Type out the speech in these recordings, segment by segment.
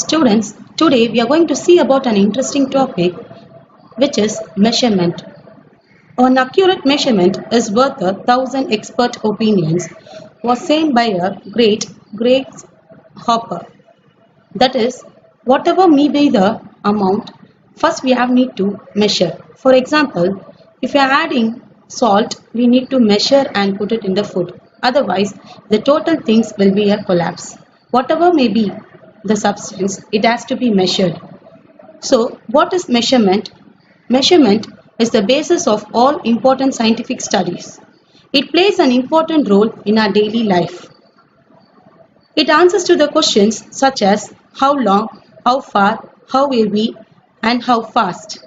Students, today we are going to see about an interesting topic which is measurement. An accurate measurement is worth 1,000 expert opinions was said by a great Grace Hopper. That is, whatever may be the amount, first we have need to measure. For example, if you are adding salt, we need to measure and put it in the food. Otherwise, the total things will be a collapse. Whatever may be the substance, it has to be measured. So, what is measurement? Measurement is the basis of all important scientific studies. It plays an important role in our daily life. It answers to the questions such as how long, how far, how heavy, and how fast.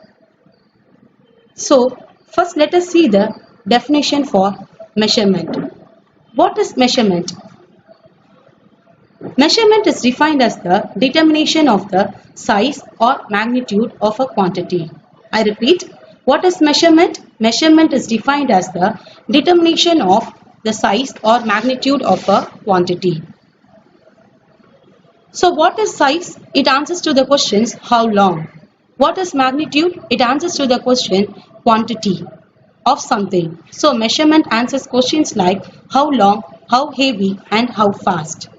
So, first let us see the definition for measurement. What is measurement? Measurement is defined as the determination of the size or magnitude of a quantity. I repeat, what is measurement? Measurement is defined as the determination of the size or magnitude of a quantity. So what is size? It answers to the questions how long. What is magnitude? It answers to the question quantity of something. So measurement answers questions like how long, how heavy, and how fast.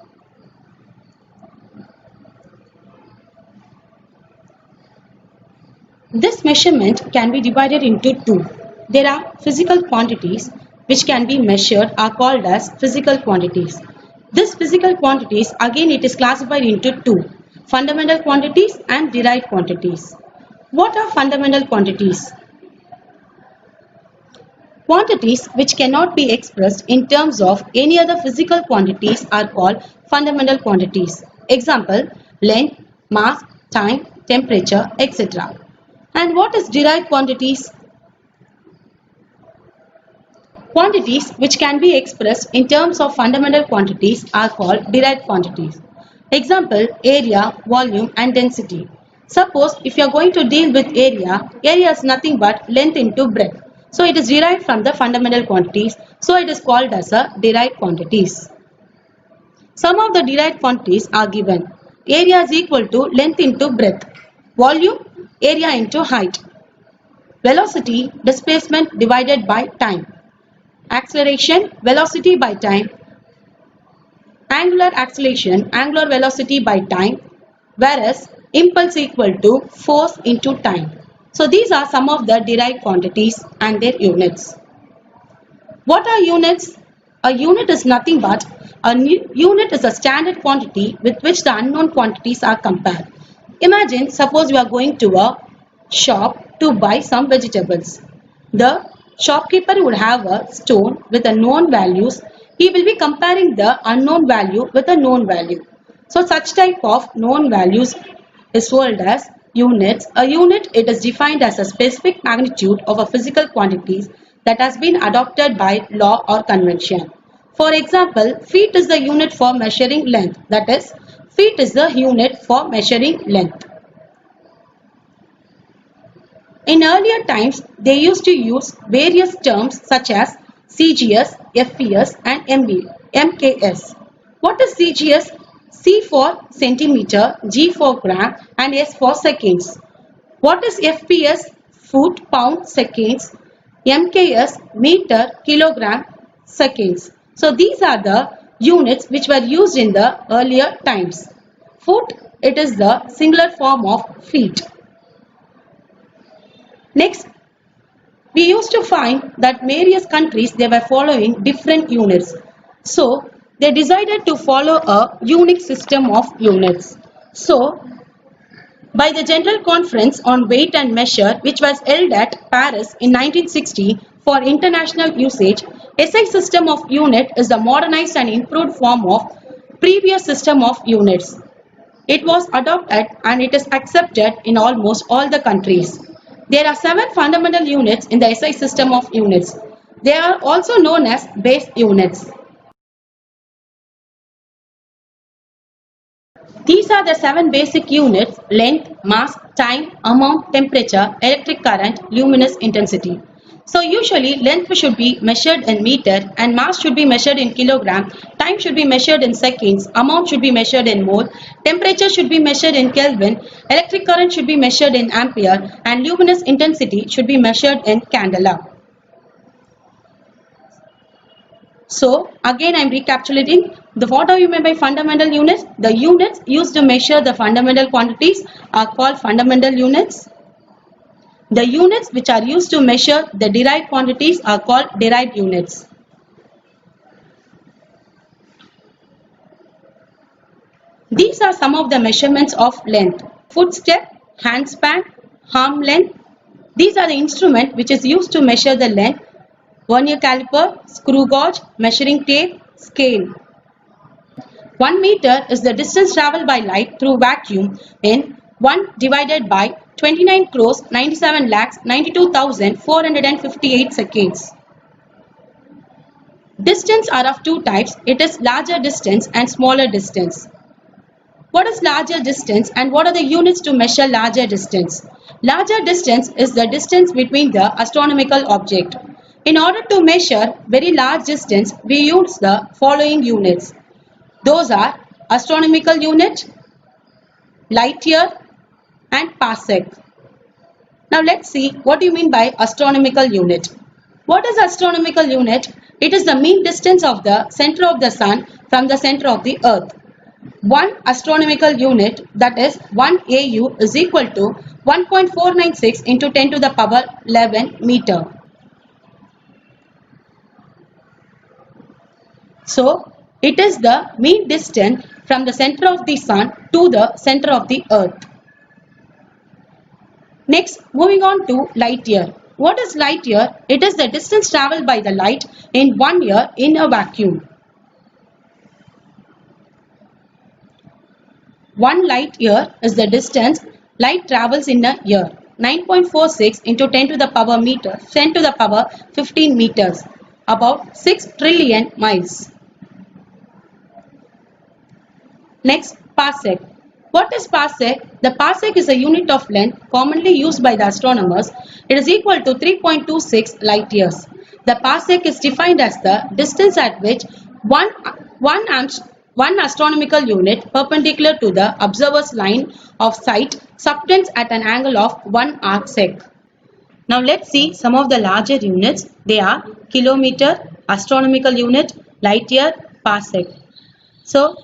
This measurement can be divided into two. There are physical quantities which can be measured are called as physical quantities. These physical quantities, again, it is classified into two, fundamental quantities and derived quantities. What are fundamental quantities? Quantities which cannot be expressed in terms of any other physical quantities are called fundamental quantities. Example, length, mass, time, temperature, etc. And what is derived quantities? Quantities which can be expressed in terms of fundamental quantities are called derived quantities. Example, area, volume, and density. Suppose if you are going to deal with area is nothing but length into breadth. So it is derived from the fundamental quantities. So it is called as a derived quantities. Some of the derived quantities are given. Area is equal to length into breadth. Volume, area into height. Velocity, displacement divided by time. Acceleration, velocity by time. Angular acceleration, angular velocity by time. Whereas impulse equal to force into time. So these are some of the derived quantities and their units. What are units? A unit is nothing but unit is a standard quantity with which the unknown quantities are compared. Imagine, suppose you are going to a shop to buy some vegetables. The shopkeeper would have a stone with a known values. He will be comparing the unknown value with a known value. So such type of known values is called as units. A unit, it is defined as a specific magnitude of a physical quantities that has been adopted by law or convention. For example, feet is the unit for measuring length. That is, feet is the unit for measuring length. In earlier times, they used to use various terms such as CGS, FPS and MKS. What is CGS? C for centimeter, G for gram and S for seconds. What is FPS? Foot, pound, seconds. MKS, meter, kilogram, seconds. So these are the units which were used in the earlier times. Foot, it is the singular form of feet. Next, we used to find that various countries, they were following different units. So they decided to follow a unique system of units. So by the General Conference on Weight and Measure, which was held at Paris in 1960 for international usage, SI system of unit is the modernized and improved form of previous system of units. It was adopted and it is accepted in almost all the countries. There are 7 fundamental units in the SI system of units. They are also known as base units. These are the 7 basic units: length, mass, time, amount, temperature, electric current, luminous intensity. So usually length should be measured in meter and mass should be measured in kilogram, time should be measured in seconds, amount should be measured in mole, temperature should be measured in Kelvin, electric current should be measured in ampere, and luminous intensity should be measured in candela. So again I am recapitulating what are you meant by fundamental units? The units used to measure the fundamental quantities are called fundamental units. The units which are used to measure the derived quantities are called derived units. These are some of the measurements of length. Footstep, handspan, arm length. These are the instrument which is used to measure the length. Vernier caliper, screw gauge, measuring tape, scale. 1 meter is the distance travelled by light through vacuum in 1 divided by 29 crores 97 lakhs 92,458 seconds. Distance are of two types. It is larger distance and smaller distance. What is larger distance and what are the units to measure larger distance? Larger distance is the distance between the astronomical object. In order to measure very large distance, we use the following units. Those are astronomical unit, light year, and parsec. Now let's see what do you mean by astronomical unit. What is astronomical unit? It is the mean distance of the center of the sun from the center of the earth. One astronomical unit, that is 1 AU, is equal to 1.496 into 10 to the power 11 meter. So it is the mean distance from the center of the sun to the center of the earth. Next, moving on to light year. What is light year? It is the distance travelled by the light in 1 year in a vacuum. 1 light year is the distance light travels in a year. 9.46 into 10 to the power meter, 10 to the power 15 meters, about 6 trillion miles. Next, parsec. What is parsec? The parsec is a unit of length commonly used by the astronomers. It is equal to 3.26 light years. The parsec is defined as the distance at which one astronomical unit perpendicular to the observer's line of sight subtends at an angle of 1 arcsec. Now let's see some of the larger units. They are kilometer, astronomical unit, light year, parsec. So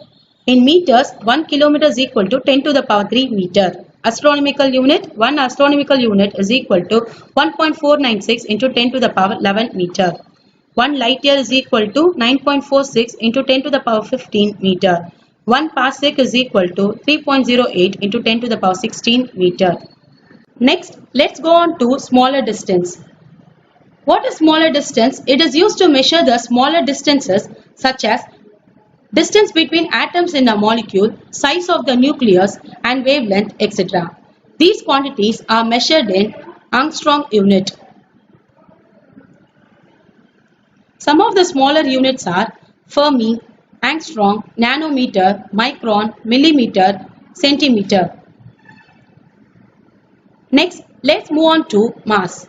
in meters, 1 kilometer is equal to 10 to the power 3 meter. Astronomical unit, 1 astronomical unit is equal to 1.496 into 10 to the power 11 meter. 1 light year is equal to 9.46 into 10 to the power 15 meter. 1 parsec is equal to 3.08 into 10 to the power 16 meter. Next, let's go on to smaller distance. What is smaller distance? It is used to measure the smaller distances such as distance between atoms in a molecule, size of the nucleus, and wavelength, etc. These quantities are measured in Armstrong unit. Some of the smaller units are Fermi, angstrom, nanometer, micron, millimeter, centimeter. Next, let's move on to mass.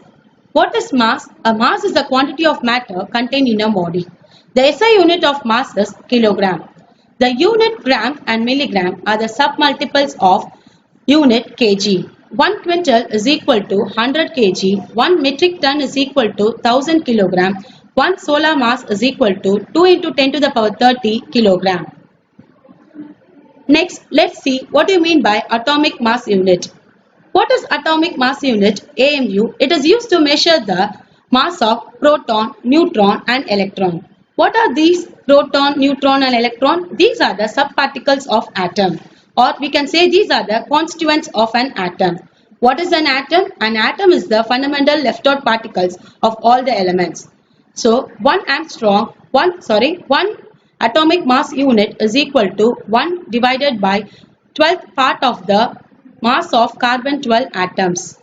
What is mass? A mass is the quantity of matter contained in a body. The SI unit of mass is kilogram. The unit gram and milligram are the submultiples of unit kg. 1 quintal is equal to 100 kg. 1 metric ton is equal to 1000 kilogram. 1 solar mass is equal to 2 into 10 to the power 30 kilogram. Next, let's see what you mean by atomic mass unit. What is atomic mass unit? AMU. It is used to measure the mass of proton, neutron and electron. What are these proton, neutron and electron? These are the subparticles of atom, or we can say these are the constituents of an atom. What is an atom? An atom is the fundamental left out particles of all the elements. So 1 atomic mass unit is equal to 1 divided by 12th part of the mass of carbon 12 atoms.